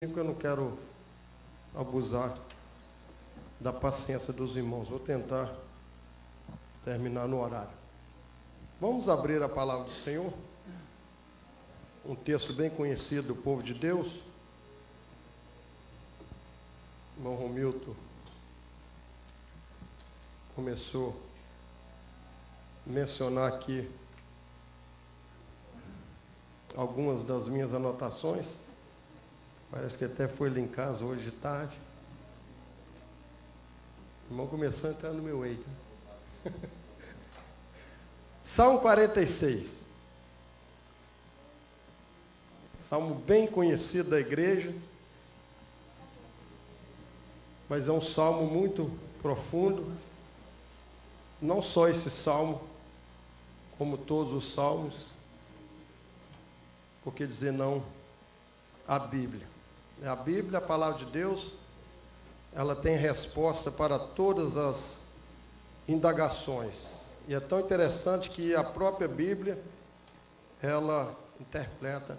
Eu não quero abusar da paciência dos irmãos. Vou tentar terminar no horário. Vamos abrir a palavra do Senhor. Um texto bem conhecido do povo de Deus. O irmão Romilton começou a mencionar aqui algumas das minhas anotações. Parece que até foi lá em casa hoje de tarde. O irmão começou a entrar no meu eito. Salmo 46. Salmo bem conhecido da igreja. Mas é um salmo muito profundo. Não só esse salmo, como todos os salmos. Por que dizer não à Bíblia? A Bíblia, a palavra de Deus, ela tem resposta para todas as indagações. E é tão interessante que a própria Bíblia, ela interpreta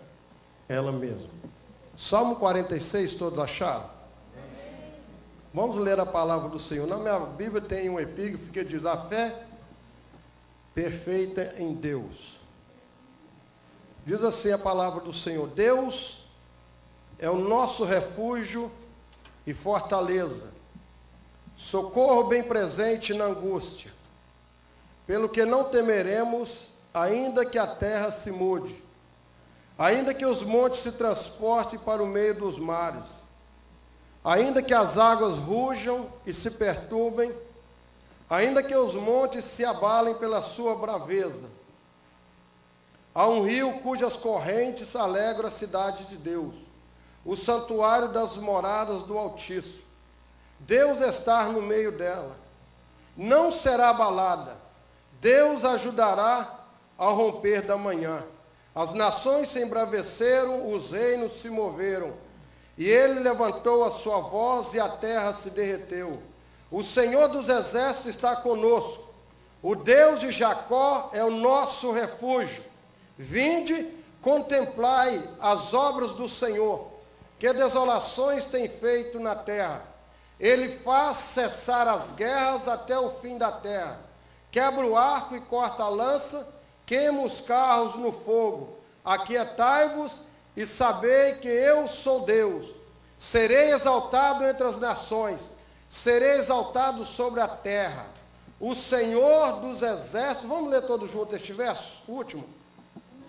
ela mesma. Salmo 46, todos acharam? Vamos ler a palavra do Senhor. Na minha Bíblia tem um epígrafe que diz: a fé perfeita em Deus. Diz assim a palavra do Senhor: Deus é o nosso refúgio e fortaleza, socorro bem presente na angústia. Pelo que não temeremos, ainda que a terra se mude, ainda que os montes se transportem para o meio dos mares, ainda que as águas rujam e se perturbem, ainda que os montes se abalem pela sua braveza. Há um rio cujas correntes alegram a cidade de Deus, o santuário das moradas do Altíssimo. Deus está no meio dela, não será abalada. Deus ajudará ao romper da manhã. As nações se embraveceram, os reinos se moveram, e ele levantou a sua voz e a terra se derreteu. O Senhor dos exércitos está conosco, o Deus de Jacó é o nosso refúgio. Vinde, contemplai as obras do Senhor, que desolações tem feito na terra. Ele faz cessar as guerras até o fim da terra. Quebra o arco e corta a lança, queima os carros no fogo. Aquietai-vos e sabei que eu sou Deus. Serei exaltado entre as nações, serei exaltado sobre a terra. O Senhor dos exércitos, vamos ler todos juntos este verso, o último.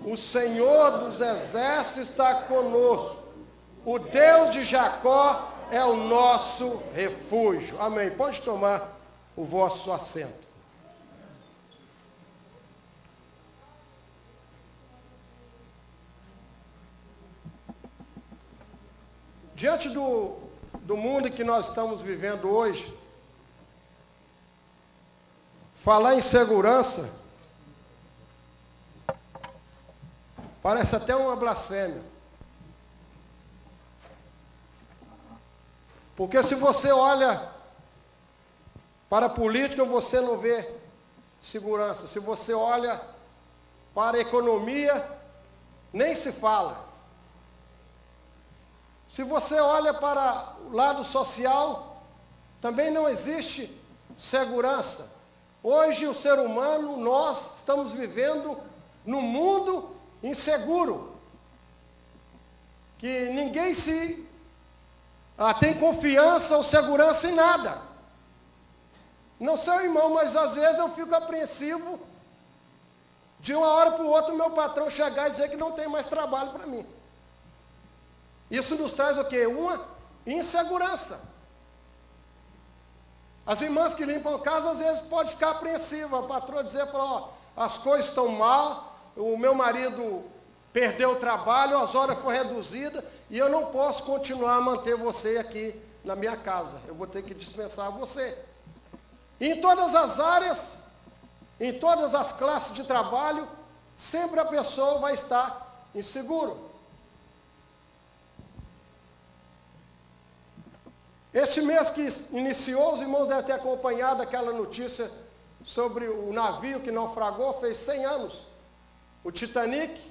O Senhor dos exércitos está conosco. O Deus de Jacó é o nosso refúgio. Amém. Pode tomar o vosso assento. Diante do mundo que nós estamos vivendo hoje, falar em segurança parece até uma blasfêmia. Porque se você olha para a política, você não vê segurança. Se você olha para a economia, nem se fala. Se você olha para o lado social, também não existe segurança. Hoje o ser humano, nós estamos vivendo num mundo inseguro, que ninguém tem confiança ou segurança em nada. Não sei, irmão, mas às vezes eu fico apreensivo de uma hora para o outra o meu patrão chegar e dizer que não tem mais trabalho para mim. Isso nos traz o quê? Uma insegurança. As irmãs que limpam casa às vezes pode ficar apreensiva. A patroa dizer, ó, as coisas estão mal, o meu marido perdeu o trabalho, as horas foram reduzidas, e eu não posso continuar a manter você aqui na minha casa. Eu vou ter que dispensar você. E em todas as áreas, em todas as classes de trabalho, sempre a pessoa vai estar inseguro. Este mês que iniciou, os irmãos devem ter acompanhado aquela notícia sobre o navio que naufragou, fez 100 anos. O Titanic,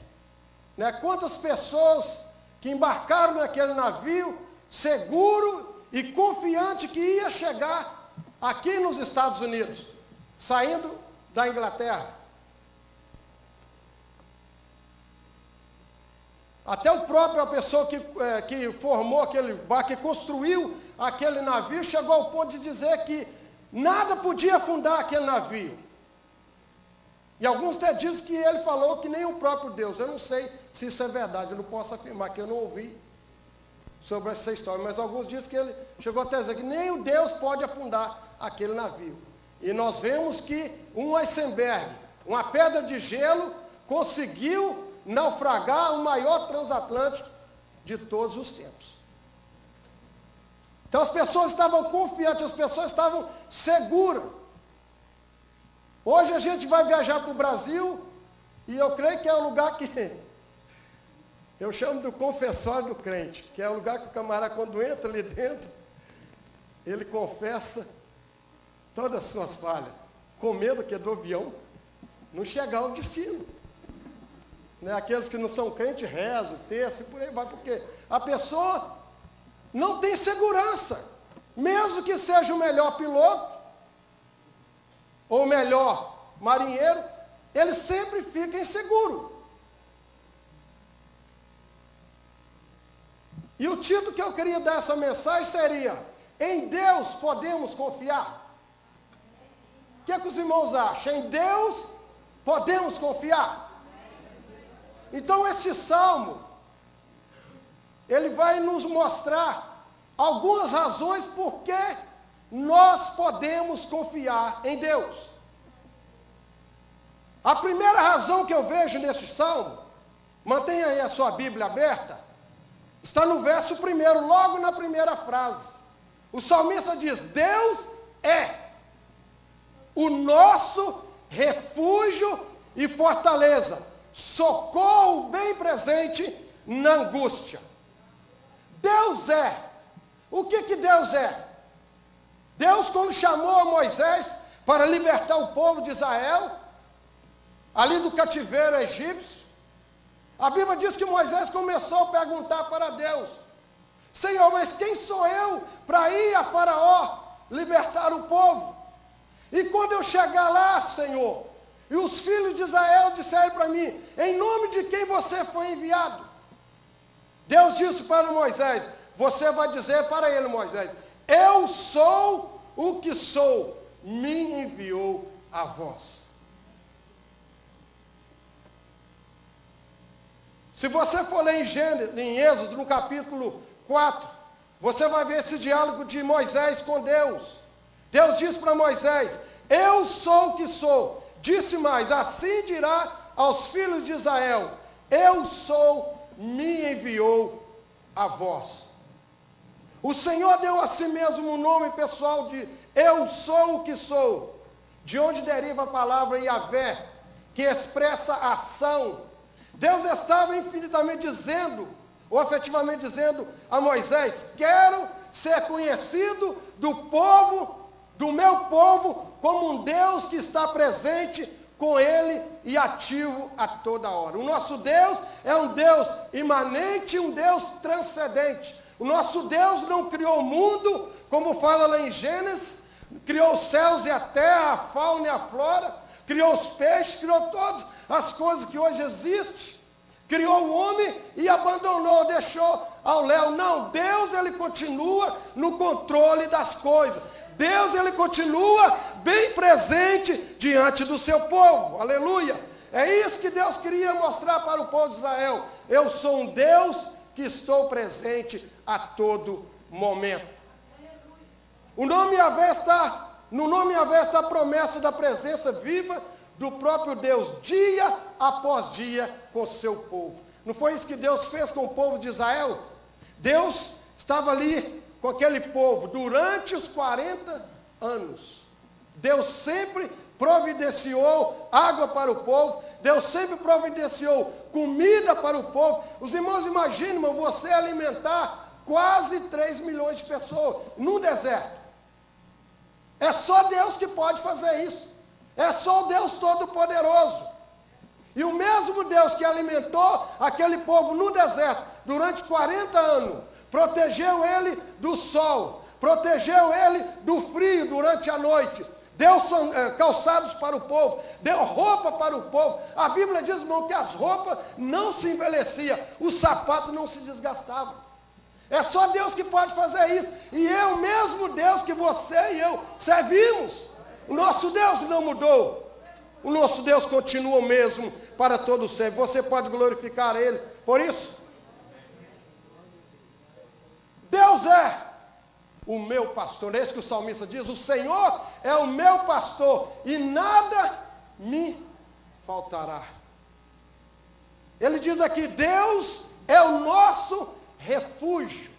né? Quantas pessoas que embarcaram naquele navio, seguro e confiante que ia chegar aqui nos Estados Unidos, saindo da Inglaterra. Até o próprio, a pessoa que formou aquele barco, que construiu aquele navio, chegou ao ponto de dizer que nada podia afundar aquele navio. E alguns até dizem que ele falou que nem o próprio Deus. Eu não sei se isso é verdade, eu não posso afirmar que eu não ouvi sobre essa história, mas alguns dizem que ele chegou até a dizer que nem o Deus pode afundar aquele navio. E nós vemos que um iceberg, uma pedra de gelo, conseguiu naufragar o maior transatlântico de todos os tempos. Então as pessoas estavam confiantes, as pessoas estavam seguras. Hoje a gente vai viajar para o Brasil, e eu creio que é o lugar que eu chamo do confessório do crente, que é o lugar que o camarada, quando entra ali dentro, ele confessa todas as suas falhas, com medo que do avião não chegar ao destino. Né? Aqueles que não são crentes rezam, terçam, e por aí vai, porque a pessoa não tem segurança, mesmo que seja o melhor piloto, ou o melhor marinheiro, ele sempre fica inseguro. E o título que eu queria dar essa mensagem seria: em Deus podemos confiar. O que os irmãos acham? Em Deus podemos confiar. Então esse salmo, ele vai nos mostrar algumas razões por que nós podemos confiar em Deus. A primeira razão que eu vejo nesse salmo, mantenha aí a sua Bíblia aberta, está no verso 1, logo na primeira frase. O salmista diz: Deus é o nosso refúgio e fortaleza, socorro bem presente na angústia. Deus é. O que Deus é? Deus, quando chamou a Moisés para libertar o povo de Israel, ali do cativeiro egípcio, a Bíblia diz que Moisés começou a perguntar para Deus: Senhor, mas quem sou eu para ir a Faraó libertar o povo? E quando eu chegar lá, Senhor, e os filhos de Israel disseram para mim: em nome de quem você foi enviado? Deus disse para Moisés: você vai dizer para ele, Moisés: eu sou o que sou, me enviou a vós. Se você for ler em Êxodo, no capítulo 4, você vai ver esse diálogo de Moisés com Deus. Deus diz para Moisés: eu sou o que sou. Disse mais: assim dirá aos filhos de Israel: eu sou, me enviou a vós. O Senhor deu a si mesmo o nome pessoal de eu sou o que sou, de onde deriva a palavra Yahvé, que expressa ação. Deus estava infinitamente dizendo, ou efetivamente dizendo a Moisés: quero ser conhecido do povo, do meu povo, como um Deus que está presente com ele e ativo a toda hora. O nosso Deus é um Deus imanente, um Deus transcendente. O nosso Deus não criou o mundo, como fala lá em Gênesis, criou os céus e a terra, a fauna e a flora, criou os peixes, criou todas as coisas que hoje existem, criou o homem e abandonou, deixou ao léu. Não, Deus, ele continua no controle das coisas. Deus, ele continua bem presente diante do seu povo. Aleluia! É isso que Deus queria mostrar para o povo de Israel. Eu sou um Deus que estou presente a todo momento. No nome Yahvé está a promessa da presença viva do próprio Deus, dia após dia, com o seu povo. Não foi isso que Deus fez com o povo de Israel? Deus estava ali com aquele povo durante os 40 anos. Deus sempre providenciou água para o povo, Deus sempre providenciou comida para o povo. Os irmãos, imaginam você alimentar quase 3 milhões de pessoas num deserto. É só Deus que pode fazer isso. É só o Deus Todo-Poderoso. E o mesmo Deus que alimentou aquele povo no deserto durante 40 anos, protegeu ele do sol, protegeu ele do frio durante a noite, deu calçados para o povo, deu roupa para o povo. A Bíblia diz, irmão, que as roupas não se envelheciam, os sapatos não se desgastavam. É só Deus que pode fazer isso. E é o mesmo Deus que você e eu servimos. O nosso Deus não mudou. O nosso Deus continua o mesmo para todo sempre. Você pode glorificar Ele por isso. Deus é o meu pastor. É isso que o salmista diz. O Senhor é o meu pastor e nada me faltará. Ele diz aqui, Deus é o nosso refúgio.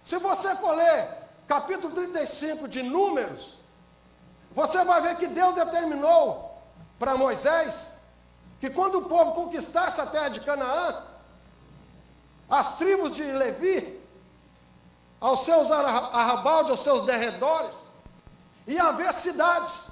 Se você for ler capítulo 35 de Números, você vai ver que Deus determinou para Moisés que quando o povo conquistasse a terra de Canaã, as tribos de Levi, aos seus arrabaldes, aos seus derredores, ia haver cidades.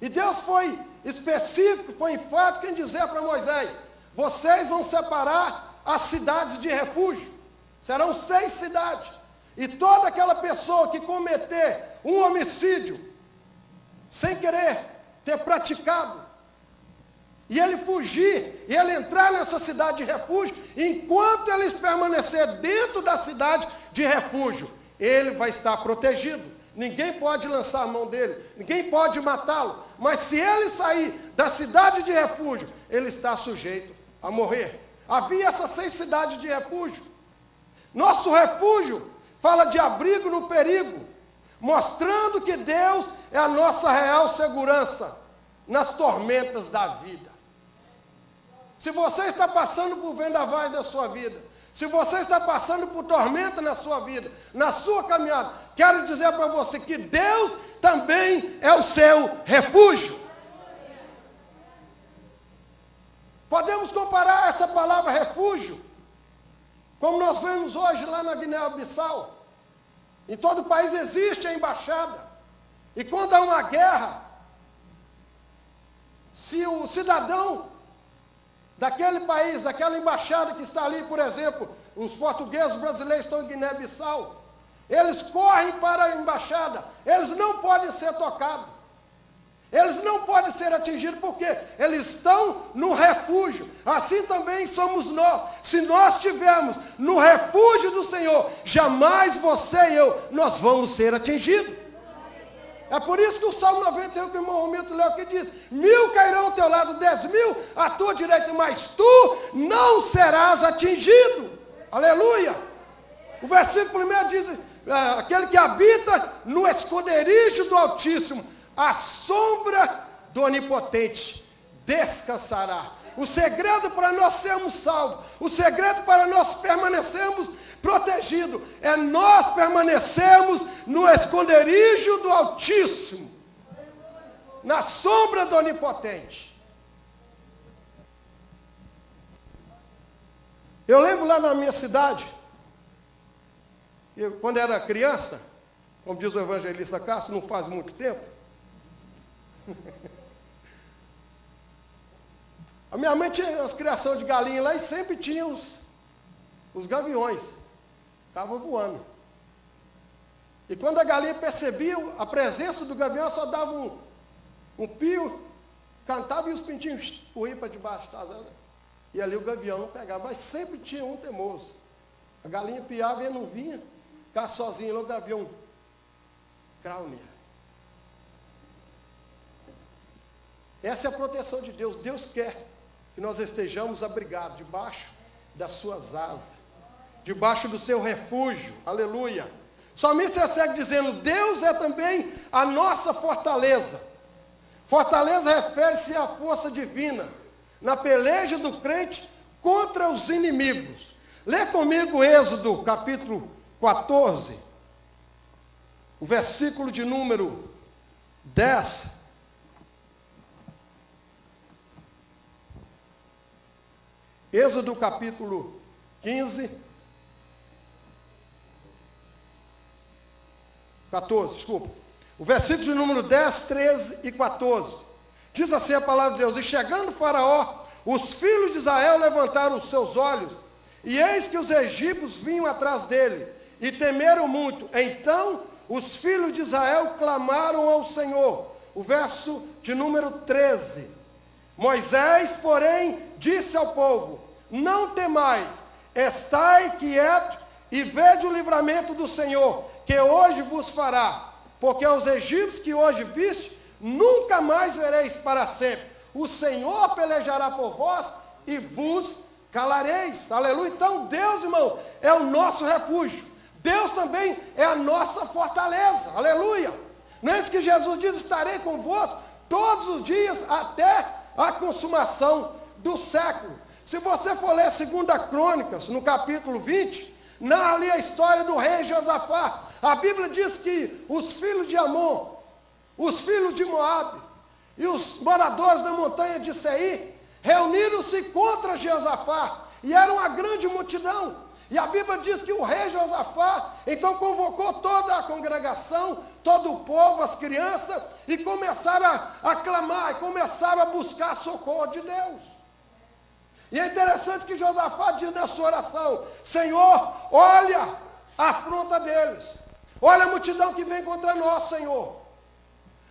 E Deus foi específico, foi enfático em dizer para Moisés, vocês vão separar as cidades de refúgio. Serão 6 cidades. E toda aquela pessoa que cometer um homicídio, sem querer ter praticado, e ele fugir, e ele entrar nessa cidade de refúgio, enquanto eles permanecer dentro da cidade de refúgio, ele vai estar protegido. Ninguém pode lançar a mão dele, ninguém pode matá-lo. Mas se ele sair da cidade de refúgio, ele está sujeito a morrer. Havia essas 6 cidades de refúgio. Nosso refúgio fala de abrigo no perigo, mostrando que Deus é a nossa real segurança nas tormentas da vida. Se você está passando por vendavais da sua vida, se você está passando por tormenta na sua vida, na sua caminhada, quero dizer para você que Deus também é o seu refúgio. Podemos comparar essa palavra refúgio, como nós vemos hoje lá na Guiné-Bissau. Em todo o país existe a embaixada. E quando há uma guerra, se o cidadão daquele país, daquela embaixada que está ali, por exemplo, os portugueses, os brasileiros estão em Guiné-Bissau, eles correm para a embaixada, eles não podem ser tocados, eles não podem ser atingidos, porque eles estão no refúgio. Assim também somos nós. Se nós estivermos no refúgio do Senhor, jamais você e eu, nós vamos ser atingidos. É por isso que o Salmo 91, que o irmão Romito leu aqui, diz, 1000 cairão ao teu lado, 10.000 à tua direita, mas tu não serás atingido. Aleluia! O versículo 1 diz, aquele que habita no esconderijo do Altíssimo, a sombra do Onipotente descansará. O segredo para nós sermos salvos, o segredo para nós permanecermos protegidos, é nós permanecermos no esconderijo do Altíssimo, na sombra do Onipotente. Eu lembro lá na minha cidade, quando era criança, como diz o evangelista Castro, não faz muito tempo, a minha mãe tinha as criações de galinha lá e sempre tinha os gaviões. Estavam voando. E quando a galinha percebia a presença do gavião, só dava um pio, cantava e os pintinhos corriam para debaixo da asa. E ali o gavião não pegava, mas sempre tinha um teimoso. A galinha piava e ele não vinha, ficava sozinho, lá o gavião crau nele. Essa é a proteção de Deus. Deus quer que nós estejamos abrigados debaixo das suas asas, debaixo do seu refúgio. Aleluia. Somente você segue dizendo, Deus é também a nossa fortaleza. Fortaleza refere-se à força divina, na peleja do crente contra os inimigos. Lê comigo Êxodo, capítulo 14, o versículo de número 10. Êxodo capítulo 14, desculpa. O versículo de número 10, 13 e 14. Diz assim a palavra de Deus, e chegando Faraó os filhos de Israel levantaram os seus olhos, e eis que os egípcios vinham atrás dele, e temeram muito. Então os filhos de Israel clamaram ao Senhor. O verso de número 13. Moisés, porém, disse ao povo: não temais, estai quieto e vede o livramento do Senhor, que hoje vos fará, porque os egípcios que hoje viste, nunca mais vereis para sempre. O Senhor pelejará por vós e vos calareis. Aleluia. Então Deus, irmão, é o nosso refúgio. Deus também é a nossa fortaleza. Aleluia. Não é isso que Jesus diz: estarei convosco todos os dias até a consumação do século. Se você for ler 2 Crônicas, no capítulo 20, narra ali a história do rei Josafá. A Bíblia diz que os filhos de Amon, os filhos de Moabe e os moradores da montanha de Seir reuniram-se contra Josafá, e era uma grande multidão. E a Bíblia diz que o rei Josafá então convocou toda a congregação, todo o povo, as crianças, e começaram a clamar, e começaram a buscar socorro de Deus. E é interessante que Josafá diz nessa oração: Senhor, olha a afronta deles, olha a multidão que vem contra nós, Senhor.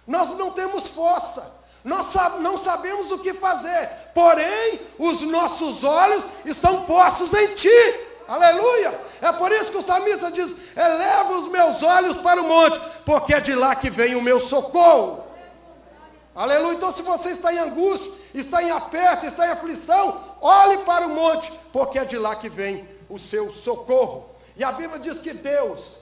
Nós não temos força, nós não sabemos o que fazer, porém os nossos olhos estão postos em Ti. Aleluia. É por isso que o salmista diz: eleva os meus olhos para o monte, porque é de lá que vem o meu socorro. Aleluia. Então, se você está em angústia, está em aperto, está em aflição, olhe para o monte, porque é de lá que vem o seu socorro. E a Bíblia diz que Deus,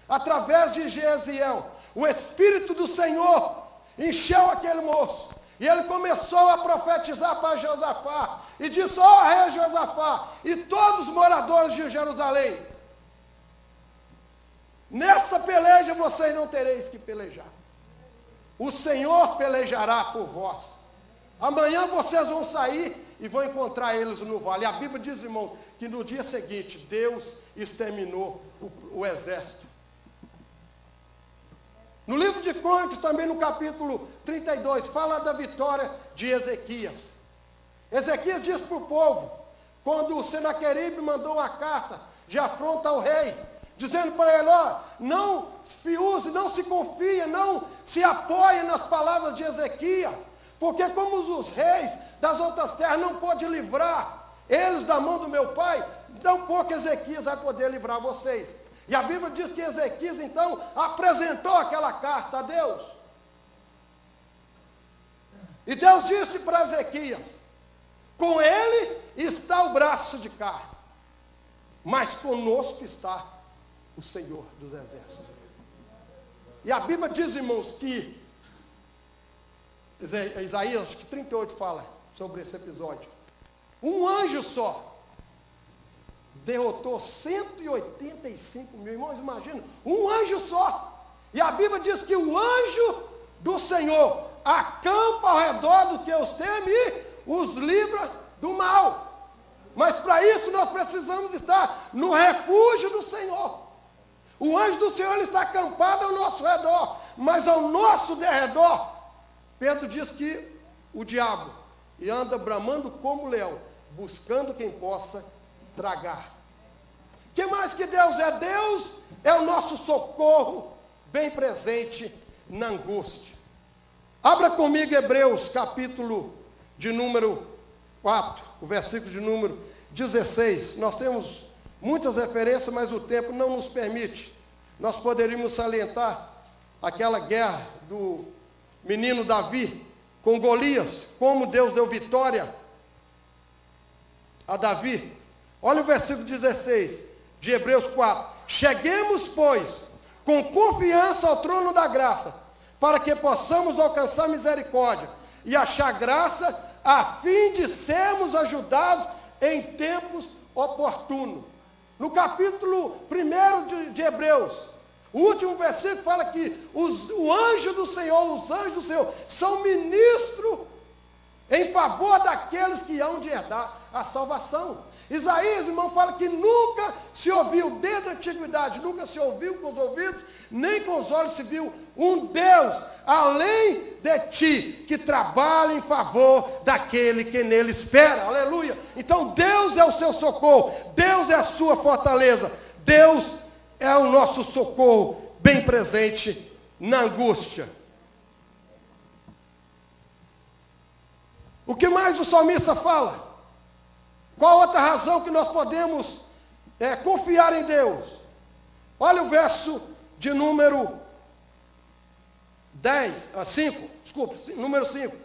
através de Jeziel, o Espírito do Senhor encheu aquele moço, e ele começou a profetizar para Josafá, e disse: ó rei Josafá, e todos os moradores de Jerusalém, nessa peleja vocês não tereis que pelejar, o Senhor pelejará por vós. Amanhã vocês vão sair e vão encontrar eles no vale. A Bíblia diz, irmão, que no dia seguinte Deus exterminou o exército. No livro de Crônicas, também no capítulo 32, fala da vitória de Ezequias. Ezequias diz para o povo, quando o Senaqueribe mandou uma carta de afronta ao rei, dizendo para ele: ó, não se use, não se confia, não se apoie nas palavras de Ezequias, porque como os reis das outras terras não podem livrar eles da mão do meu pai, tampouco Ezequias vai poder livrar vocês. E a Bíblia diz que Ezequias então apresentou aquela carta a Deus. E Deus disse para Ezequias: com ele está o braço de carne, mas conosco está o Senhor dos exércitos. E a Bíblia diz, irmãos, que Isaías, acho que 38 fala sobre esse episódio. Um anjo só derrotou 185 mil. Irmãos, imagina, um anjo só. E a Bíblia diz que o anjo do Senhor acampa ao redor do que os teme e os livra do mal. Mas para isso nós precisamos estar no refúgio do Senhor. O anjo do Senhor, ele está acampado ao nosso redor, mas ao nosso derredor, Pedro diz que o diabo anda bramando como leão, buscando quem possa tragar. Que mais que Deus é? Deus é o nosso socorro bem presente na angústia. Abra comigo Hebreus, capítulo de número 4, o versículo de número 16. Nós temos muitas referências, mas o tempo não nos permite. Nós poderíamos salientar aquela guerra do menino Davi com Golias, como Deus deu vitória a Davi. Olha o versículo 16 de Hebreus 4. Cheguemos, pois, com confiança ao trono da graça, para que possamos alcançar misericórdia e achar graça, a fim de sermos ajudados em tempos oportunos. No capítulo 1 de Hebreus, o último versículo fala que o anjo do Senhor, os anjos do Senhor, são ministros em favor daqueles que hão de herdar a salvação. Isaías, irmão, fala que nunca se ouviu, desde a antiguidade, nunca se ouviu com os ouvidos, nem com os olhos se viu um Deus, além de ti, que trabalha em favor daquele que nele espera. Aleluia. Então Deus é o seu socorro, Deus é a sua fortaleza, Deus é o nosso socorro bem presente na angústia. O que mais o salmista fala? Qual outra razão que nós podemos confiar em Deus? Olha o verso de número 5.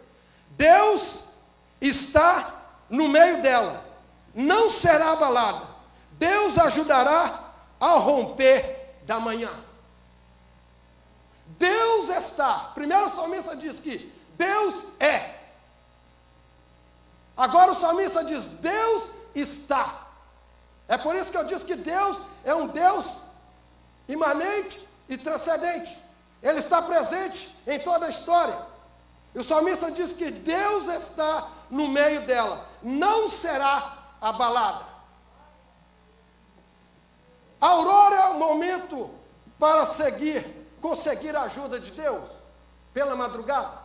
Deus está no meio dela, não será abalada. Deus ajudará ao romper da manhã. Deus está. Primeiro o salmista diz que Deus é. Agora o salmista diz, Deus está. É por isso que eu disse que Deus é um Deus imanente e transcendente. Ele está presente em toda a história. E o salmista diz que Deus está no meio dela, não será abalada. A aurora é o momento para conseguir a ajuda de Deus, pela madrugada.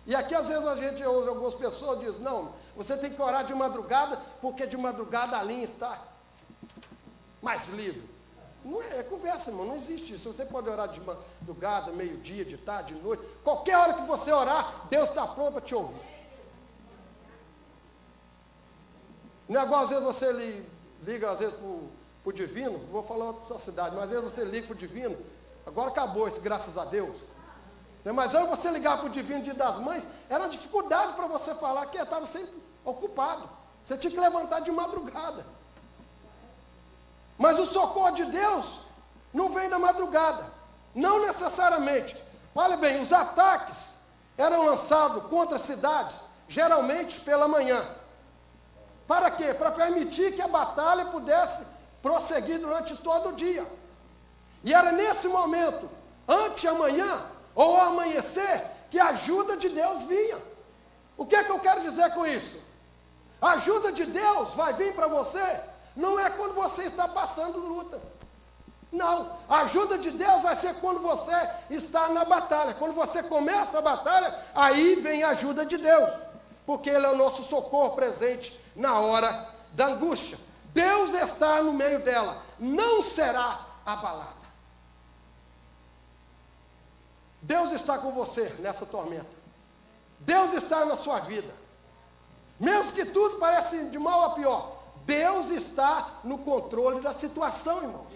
E aqui às vezes a gente ouve algumas pessoas diz, não, você tem que orar de madrugada, porque de madrugada a linha está mais livre. Não é conversa, irmão, não existe isso. Você pode orar de madrugada, meio-dia, de tarde, de noite. Qualquer hora que você orar, Deus está pronto para te ouvir. Não é igual às vezes você liga às vezes para o divino, vou falar outra sua cidade, mas às vezes você liga para o divino, agora acabou isso, graças a Deus. Mas antes você ligar para o divino Dia das Mães, era uma dificuldade para você falar que estava sempre ocupado. Você tinha que levantar de madrugada. Mas o socorro de Deus não vem da madrugada. Não necessariamente. Olha bem, os ataques eram lançados contra cidades, geralmente pela manhã. Para quê? Para permitir que a batalha pudesse prosseguir durante todo o dia. E era nesse momento, ante amanhã, ou ao amanhecer, que a ajuda de Deus vinha. O que é que eu quero dizer com isso? A ajuda de Deus vai vir para você, não é quando você está passando luta. Não, a ajuda de Deus vai ser quando você está na batalha. Quando você começa a batalha, aí vem a ajuda de Deus. Porque Ele é o nosso socorro presente na hora da angústia. Deus está no meio dela, não será abalada. Deus está com você nessa tormenta. Deus está na sua vida. Mesmo que tudo pareça de mal a pior, Deus está no controle da situação, irmãos.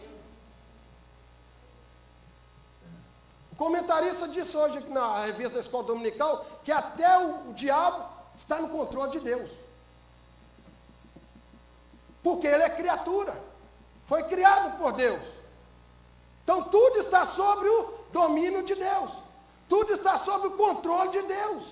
O comentarista disse hoje na revista da Escola Dominical que até o diabo está no controle de Deus. Porque ele é criatura. Foi criado por Deus. Então tudo está sobre o domínio de Deus. Tudo está sob o controle de Deus.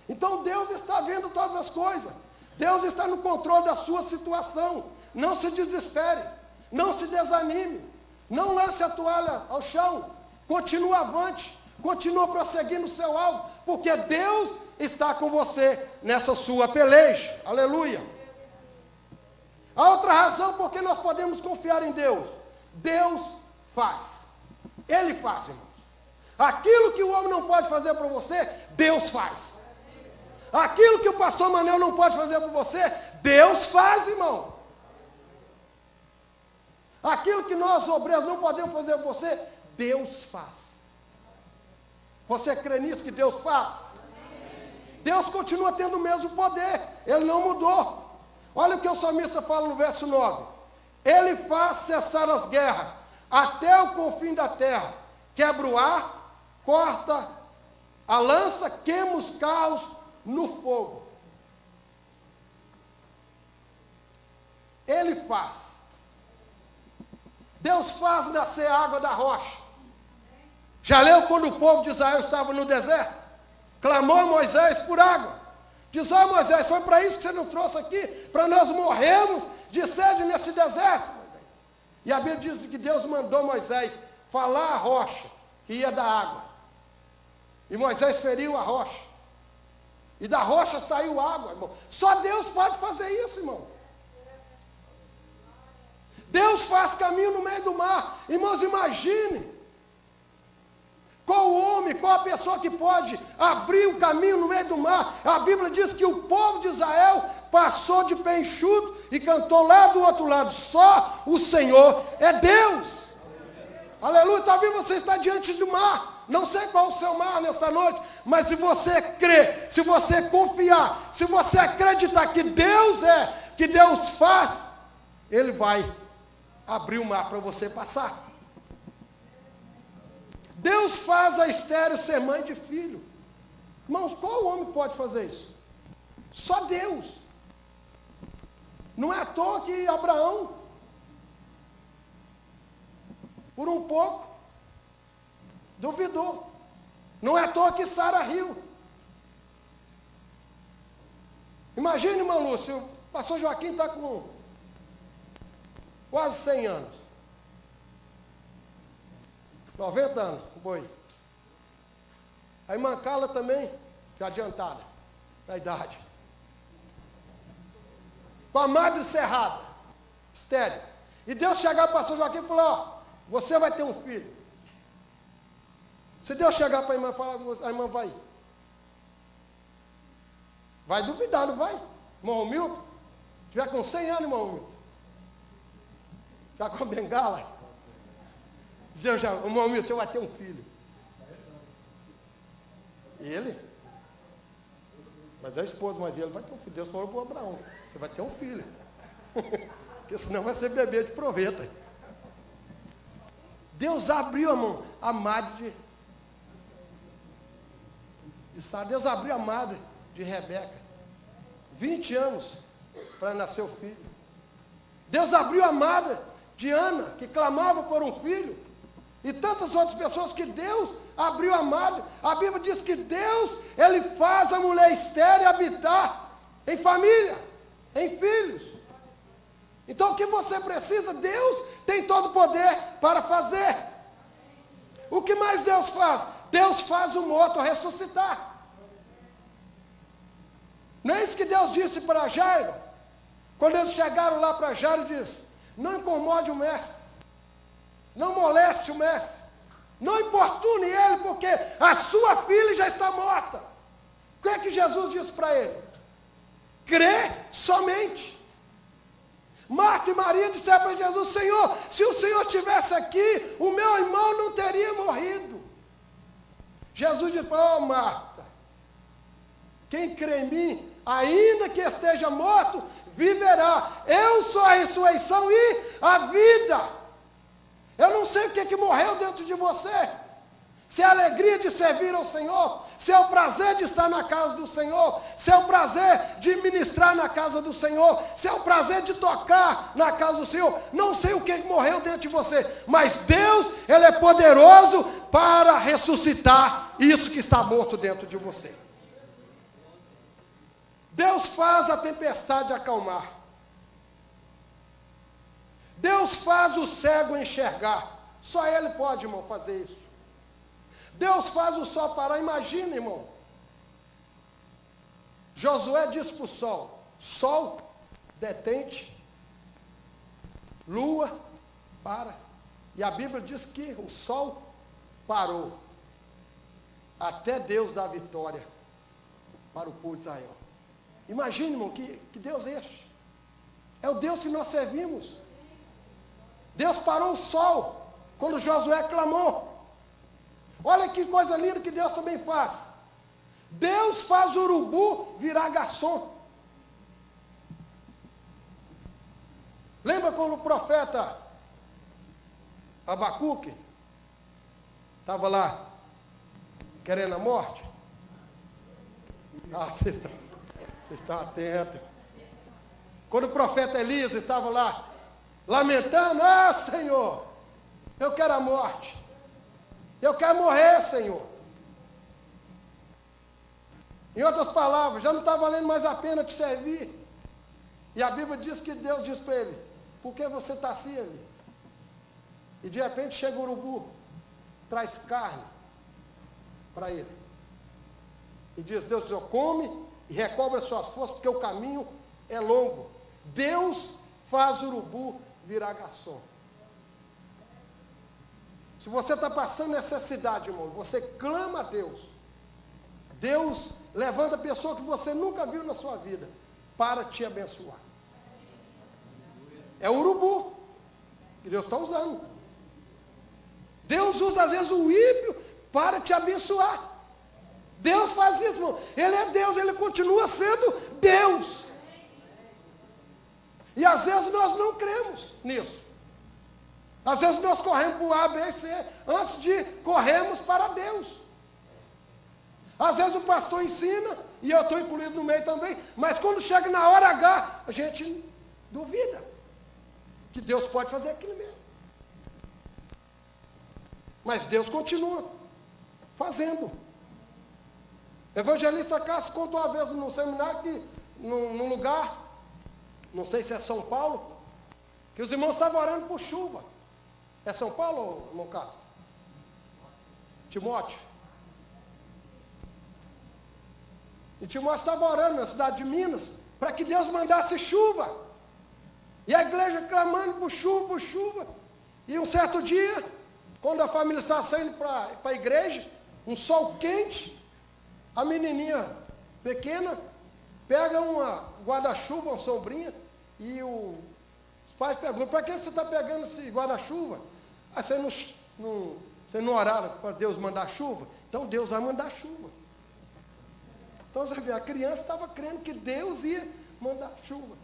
Então Deus está vendo todas as coisas. Deus está no controle da sua situação. Não se desespere. Não se desanime. Não lance a toalha ao chão. Continue avante. Continue prosseguindo o seu alvo. Porque Deus está com você nessa sua peleja. Aleluia. A outra razão por que nós podemos confiar em Deus. Deus faz. Ele faz, irmãos. Aquilo que o homem não pode fazer para você, Deus faz. Aquilo que o pastor Manel não pode fazer para você, Deus faz, irmão. Aquilo que nós, obreiros, não podemos fazer para você, Deus faz. Você crê nisso que Deus faz? Deus continua tendo o mesmo poder. Ele não mudou. Olha o que o salmista fala no verso 9. Ele faz cessar as guerras até o confim da terra. Quebra o ar, corta a lança, queima os carros no fogo. Ele faz. Deus faz nascer a água da rocha. Já leu quando o povo de Israel estava no deserto? Clamou a Moisés por água. Diz, ó Moisés, foi para isso que você nos trouxe aqui? Para nós morrermos de sede nesse deserto? E a Bíblia diz que Deus mandou Moisés falar a rocha que ia dar água. E Moisés feriu a rocha. E da rocha saiu água, irmão. Só Deus pode fazer isso, irmão. Deus faz caminho no meio do mar. Irmãos, imagine qual homem, qual a pessoa que pode abrir o caminho no meio do mar. A Bíblia diz que o povo de Israel passou de pé enxuto e cantou lá do outro lado. Só o Senhor é Deus. Aleluia. Talvez você está diante do mar. Não sei qual é o seu mar nessa noite, mas se você crer, se você confiar, se você acreditar que Deus é, que Deus faz, Ele vai abrir o mar para você passar. Deus faz a estéril ser mãe de filho. Irmãos, qual homem pode fazer isso? Só Deus. Não é à toa que Abraão, por um pouco, duvidou. Não é à toa que Sara riu. Imagine, irmão Lúcio, o pastor Joaquim está com quase 100 anos. 90 anos, boi. A irmã Carla também, já adiantada, na idade. Com a madre cerrada, estéril. E Deus chegar para o pastor Joaquim e falar, ó, você vai ter um filho. Se Deus chegar para a irmã e falar, a irmã vai. Vai duvidar, não vai? Irmão Milton, tiver com 100 anos, irmão Milton. Já com a bengala. O irmão Milton, você vai ter um filho. Ele? Mas é esposo, mas ele vai ter um filho. Deus falou para o Abraão, você vai ter um filho. Porque senão vai ser bebê de proveta. Deus abriu a mão, a madre de Sara. Deus abriu a madre de Rebeca. 20 anos para nascer o filho. Deus abriu a madre de Ana, que clamava por um filho. E tantas outras pessoas que Deus abriu a madre. A Bíblia diz que Deus, Ele faz a mulher estéril habitar em família, em filhos. Então o que você precisa, Deus tem todo o poder para fazer. O que mais Deus faz? Deus faz o morto ressuscitar. Não é isso que Deus disse para Jairo? Quando eles chegaram lá para Jairo, disse, não incomode o mestre. Não moleste o mestre. Não importune ele, porque a sua filha já está morta. O que é que Jesus disse para ele? Crê somente. Marta e Maria disseram para Jesus, Senhor, se o Senhor estivesse aqui, o meu irmão não teria morrido. Jesus disse, ó Marta, quem crê em mim, ainda que esteja morto, viverá. Eu sou a ressurreição e a vida. Eu não sei o que morreu dentro de você. Se é a alegria de servir ao Senhor, se é o prazer de estar na casa do Senhor, se é o prazer de ministrar na casa do Senhor, se é o prazer de tocar na casa do Senhor, não sei o que morreu dentro de você, mas Deus, Ele é poderoso para ressuscitar isso que está morto dentro de você. Deus faz a tempestade acalmar. Deus faz o cego enxergar. Só Ele pode, irmão, fazer isso. Deus faz o sol parar. Imagina, irmão. Josué disse para o sol, sol, detente. Lua, para. E a Bíblia diz que o sol parou. Até Deus dar vitória para o povo de Israel. Imagine, irmão, que Deus é este. É o Deus que nós servimos. Deus parou o sol quando Josué clamou. Olha que coisa linda que Deus também faz. Deus faz o urubu virar garçom. Lembra quando o profeta Abacuque estava lá querendo a morte? Ah, vocês estão atentos. Quando o profeta Elias estava lá lamentando, ah, Senhor, eu quero a morte. Eu quero morrer, Senhor. Em outras palavras, já não está valendo mais a pena te servir. E a Bíblia diz que Deus diz para ele, por que você está assim, Elias? E de repente chega o urubu, traz carne para ele. E diz, Deus diz, come e recobre as suas forças, porque o caminho é longo. Deus faz o urubu virar garçom. Se você está passando necessidade, irmão, você clama a Deus. Deus levanta a pessoa que você nunca viu na sua vida para te abençoar. É o urubu que Deus está usando. Deus usa às vezes o ímpio para te abençoar. Deus faz isso, irmão. Ele é Deus, ele continua sendo Deus. E às vezes nós não cremos nisso. Às vezes nós corremos para o A, B, C, antes de corrermos para Deus. Às vezes o pastor ensina, e eu estou incluído no meio também, mas quando chega na hora H, a gente duvida que Deus pode fazer aquilo mesmo. Mas Deus continua fazendo. O evangelista Cássio contou uma vez num seminário que, num lugar, não sei se é São Paulo, que os irmãos estavam orando por chuva. É São Paulo, irmão Cássio? Timóteo. E Timóteo estava orando na cidade de Minas, para que Deus mandasse chuva. E a igreja clamando por chuva. E um certo dia, quando a família estava saindo para a igreja, um sol quente, a menininha pequena pega uma guarda-chuva, uma sombrinha, e os pais perguntam: para que você está pegando esse guarda-chuva? Ah, você não oraram para Deus mandar chuva? Então Deus vai mandar chuva. Então você vê, a criança estava crendo que Deus ia mandar chuva.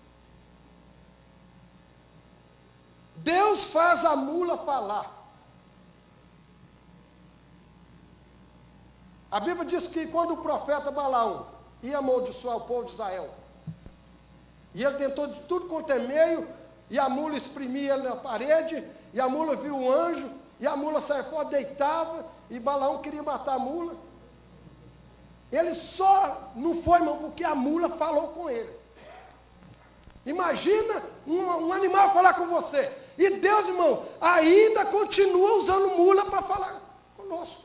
Deus faz a mula falar. A Bíblia diz que quando o profeta Balaão ia amaldiçoar o povo de Israel, e ele tentou de tudo quanto é meio, e a mula exprimia ele na parede, e a mula viu o anjo, e a mula saia fora, deitava, e Balaão queria matar a mula. Ele só não foi, irmão, porque a mula falou com ele. Imagina um animal falar com você. E Deus, irmão, ainda continua usando mula para falar conosco.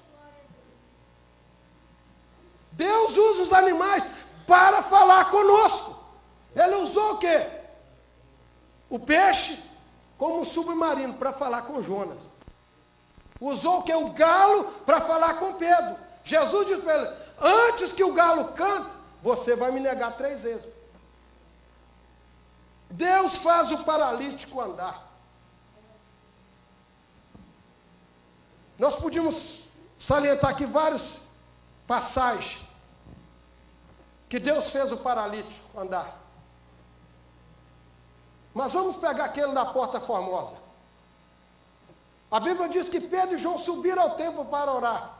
Deus usa os animais para falar conosco. Ele usou o quê? O peixe como um submarino para falar com Jonas. Usou o quê? O galo para falar com Pedro. Jesus disse para ele: antes que o galo cante, você vai me negar 3 vezes. Deus faz o paralítico andar. Nós podíamos salientar aqui várias passagens que Deus fez o paralítico andar. Mas vamos pegar aquele da Porta Formosa. A Bíblia diz que Pedro e João subiram ao templo para orar.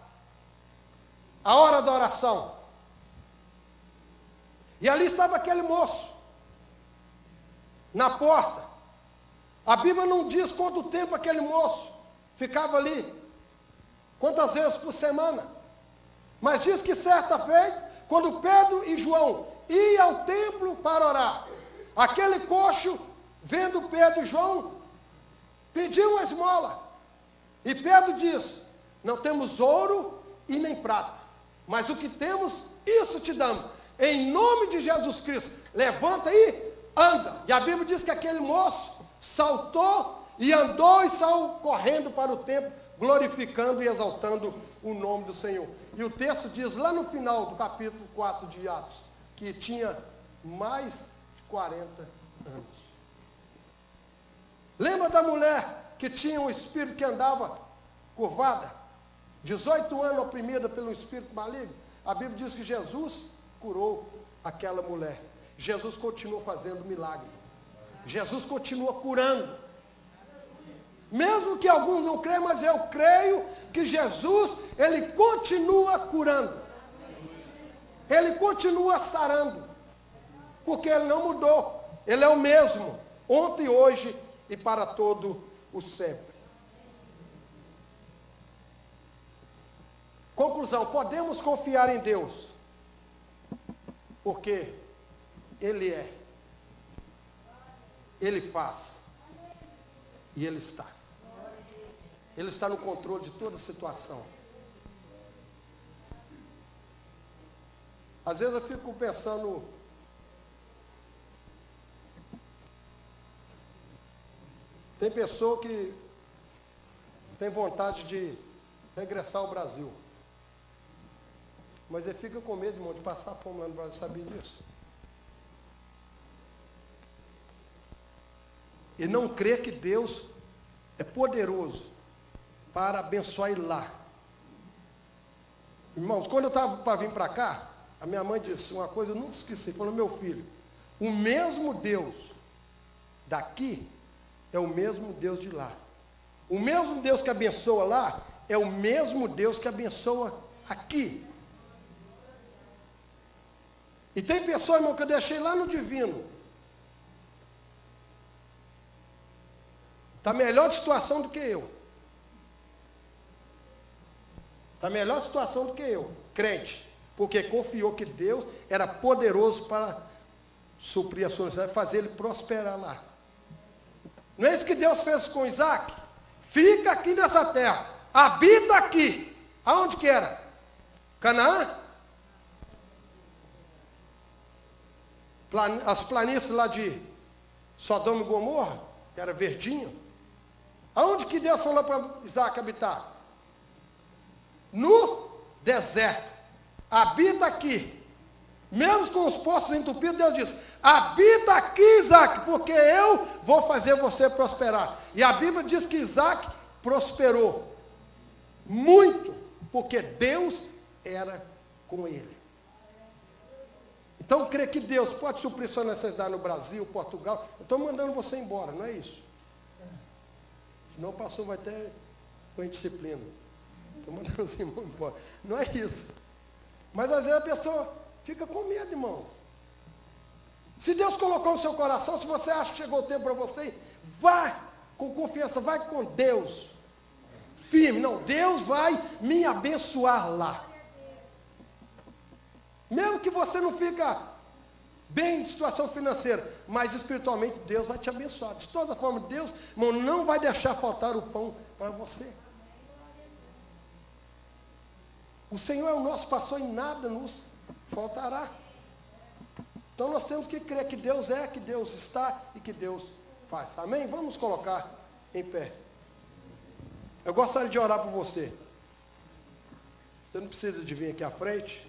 A hora da oração. E ali estava aquele moço, na porta. A Bíblia não diz quanto tempo aquele moço ficava ali, quantas vezes por semana. Mas diz que certa feita, quando Pedro e João iam ao templo para orar, aquele coxo, vendo Pedro e João, pediu uma esmola. E Pedro diz: não temos ouro e nem prata, mas o que temos, isso te damos. Em nome de Jesus Cristo, levanta aí, anda. E a Bíblia diz que aquele moço saltou e andou e saiu correndo para o templo, glorificando e exaltando o nome do Senhor. E o texto diz lá no final do capítulo 4 de Atos, que tinha mais de 40 anos. Lembra da mulher que tinha um espírito que andava curvada? 18 anos oprimida pelo espírito maligno. A Bíblia diz que Jesus curou aquela mulher. Jesus continua fazendo milagre. Jesus continua curando. Mesmo que alguns não creiam, mas eu creio que Jesus, ele continua curando. Ele continua sarando. Porque ele não mudou. Ele é o mesmo, ontem, hoje e para todo o sempre. Conclusão: podemos confiar em Deus, porque Ele é, Ele faz e Ele está. Ele está no controle de toda a situação. Às vezes eu fico pensando, Tem pessoa que tem vontade de regressar ao Brasil. Mas ele fica com medo, irmão, de passar fome lá no Brasil, sabia disso? E não crê que Deus é poderoso para abençoar ele lá. Irmãos, quando eu estava para vir para cá, a minha mãe disse uma coisa, eu nunca esqueci, falou, meu filho, o mesmo Deus daqui é o mesmo Deus de lá. O mesmo Deus que abençoa lá é o mesmo Deus que abençoa aqui. E tem pessoas, irmão, que eu deixei lá no divino. Está melhor situação do que eu. Está melhor situação do que eu, crente. Porque confiou que Deus era poderoso para suprir a sua necessidade, fazer ele prosperar lá. Não é isso que Deus fez com Isaac? Fica aqui nessa terra, habita aqui. Aonde que era? Canaã? As planícies lá de Sodoma e Gomorra, que era verdinho. Aonde que Deus falou para Isaac habitar? No deserto. Habita aqui. Mesmo com os poços entupidos, Deus diz, habita aqui, Isaac, porque eu vou fazer você prosperar. E a Bíblia diz que Isaac prosperou muito, porque Deus era com ele. Então, crê que Deus pode suprir sua necessidade no Brasil, Portugal. Eu estou mandando você embora, não é isso? Senão o pastor vai ter com indisciplina. Estou mandando os irmãos embora. Não é isso. Mas às vezes a pessoa fica com medo, irmãos. Se Deus colocou no seu coração, se você acha que chegou o tempo para você, vá com confiança, vai com Deus. Firme. Não, Deus vai me abençoar lá. Mesmo que você não fica bem de situação financeira, mas espiritualmente Deus vai te abençoar. De toda forma, Deus, irmão, não vai deixar faltar o pão para você. O Senhor é o nosso pastor e nada nos faltará. Então nós temos que crer que Deus é, que Deus está e que Deus faz. Amém? Vamos colocar em pé. Eu gostaria de orar por você. Você não precisa de vir aqui à frente.